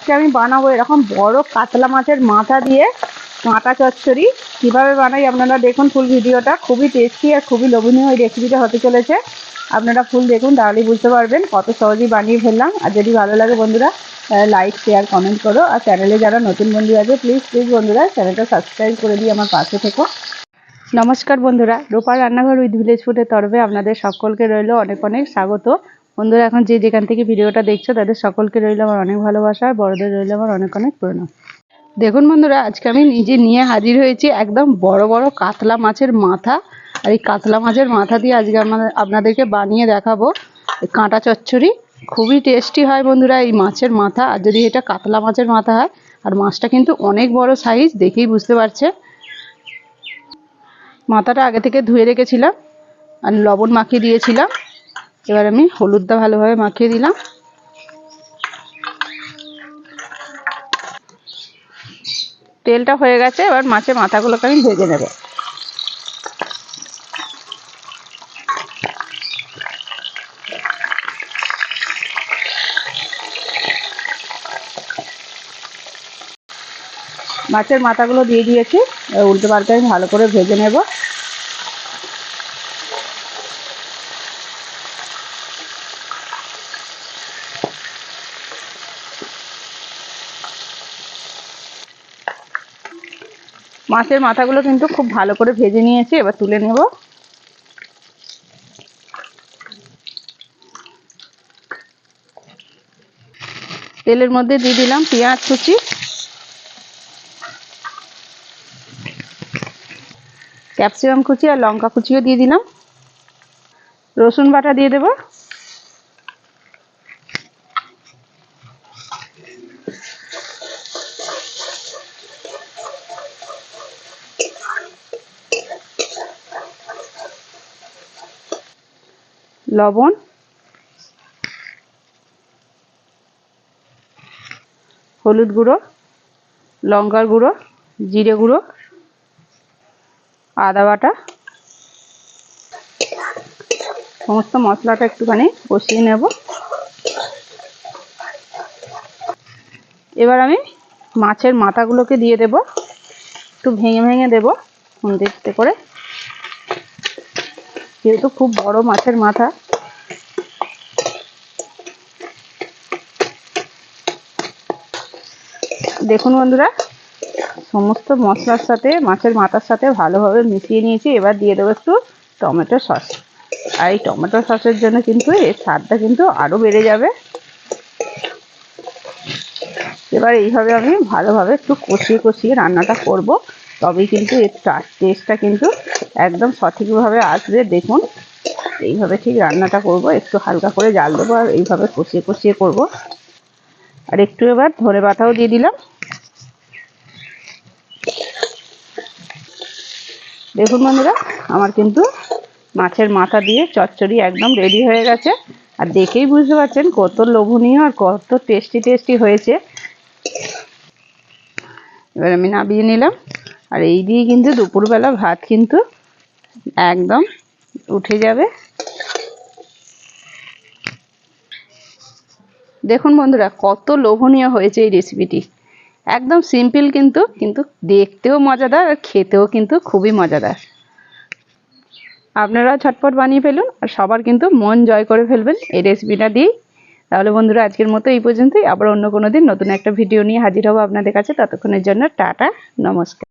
আজকে আমি বানাবো এরকম বড় কাতলা মাছের মাথা দিয়ে কাঁটা চচ্চড়ি। কীভাবে বানাই আপনারা দেখুন ফুল ভিডিওটা। খুবই টেস্টি আর খুবই লোভনীয় এই রেসিপিটা হতে চলেছে। আপনারা ফুল দেখুন, তাহলেই বুঝতে পারবেন কত সহজেই বানিয়ে ফেললাম। আর যদি ভালো লাগে বন্ধুরা লাইক শেয়ার কমেন্ট করো। আর চ্যানেলে যারা নতুন বন্ধু আছে প্লিজ বন্ধুরা চ্যানেলটা সাবস্ক্রাইব করে দিয়ে আমার পাশে থেকো। নমস্কার বন্ধুরা, রূপার রান্নাঘর উইথ ভিলেজ ফুডের তরফে আপনাদের সকলকে রইল অনেক অনেক স্বাগত। বন্ধুরা এখন যে যেখান থেকে ভিডিওটা দেখছো তাদের সকলকে রইল আমার অনেক ভালোবাসা, আর বড়দের রইল আমার অনেক অনেক প্রণাম। দেখুন বন্ধুরা, আজকে আমি নিজে নিয়ে হাজির হয়েছি একদম বড় বড় কাতলা মাছের মাথা। আর এই কাতলা মাছের মাথা দিয়ে আজকে আপনাদেরকে বানিয়ে দেখাবো কাঁটা চচ্চড়ি। খুবই টেস্টি হয় বন্ধুরা এই মাছের মাথা, আর যদি এটা কাতলা মাছের মাথা হয়। আর মাছটা কিন্তু অনেক বড় সাইজ, দেখেই বুঝতে পারছে। মাথাটা আগে থেকে ধুয়ে রেখেছিলাম আর লবণ মাখিয়ে দিয়েছিলাম। এবার আমি হলুদটা ভালোভাবে মাখিয়ে দিলাম। তেলটা হয়ে গেছে, এবার মাছের মাথাগুলোকে আমি ভেজে নেব। মাছের মাথাগুলো দিয়ে দিয়েছি, উল্টো পাল্টে আমি ভালো করে ভেজে নেব। মাছের মাথাগুলো কিন্তু খুব ভালো করে ভেজে নিয়েছি, এবার তুলে নেব। তেলের মধ্যে দিয়ে দিলাম পেঁয়াজ কুচি, ক্যাপসিকাম কুচি আর লঙ্কা কুচিও দিয়ে দিলাম। রসুন বাটা দিয়ে দেব। লবণ, হলুদ গুঁড়ো, লঙ্কার গুঁড়ো, জিরে গুঁড়ো, আদা বাটা, সমস্ত মশলাটা একটুখানি কষিয়ে নেব। এবার আমি মাছের মাথাগুলোকে দিয়ে দেব, একটু ভেঙে ভেঙে দেব খুন্তিতে করে, যেহেতু খুব বড় মাছের মাথা। দেখুন বন্ধুরা, সমস্ত মশলার সাথে মাছের মাথার সাথে ভালোভাবে মিশিয়ে নিয়েছি। এবার দিয়ে দেবো একটু টমেটো সস। আর এই টমেটো সসের জন্য কিন্তু এর স্বাদটা কিন্তু আরও বেড়ে যাবে। এবার এইভাবে আমি ভালোভাবে একটু কষিয়ে কষিয়ে রান্নাটা করব, তবেই কিন্তু এর টেস্টটা কিন্তু একদম সঠিকভাবে আসবে। দেখুন এইভাবে ঠিক রান্নাটা করব, একটু হালকা করে জাল দেবো আর এইভাবে কষিয়ে কষিয়ে করব। আর একটু এবার ধনে পাতাও দিয়ে দিলাম। দেখুন বন্ধুরা, আমার কিন্তু মাছের মাথা দিয়ে চচ্চড়ি একদম রেডি হয়ে গেছে। আর দেখেই বুঝতে পারছেন কত লোভনীয় আর কত টেস্টি হয়েছে। এবার আমি নামিয়ে নিলাম। আর এই দিয়ে কিন্তু দুপুরবেলা ভাত কিন্তু একদম উঠে যাবে। দেখুন বন্ধুরা, কত লোভনীয় হয়েছে এই রেসিপিটি। একদম সিম্পল, কিন্তু দেখতেও মজাদার আর খেতেও কিন্তু খুবই মজাদার। আপনারা ঝটপট বানিয়ে ফেলুন আর সবার কিন্তু মন জয় করে ফেলবেন এই রেসিপিটা দিয়েই। তাহলে বন্ধুরা আজকের মতো এই পর্যন্তই। আবার অন্য কোনো দিন নতুন একটা ভিডিও নিয়ে হাজির হব আপনাদের কাছে। ততক্ষণের জন্য টাটা, নমস্কার।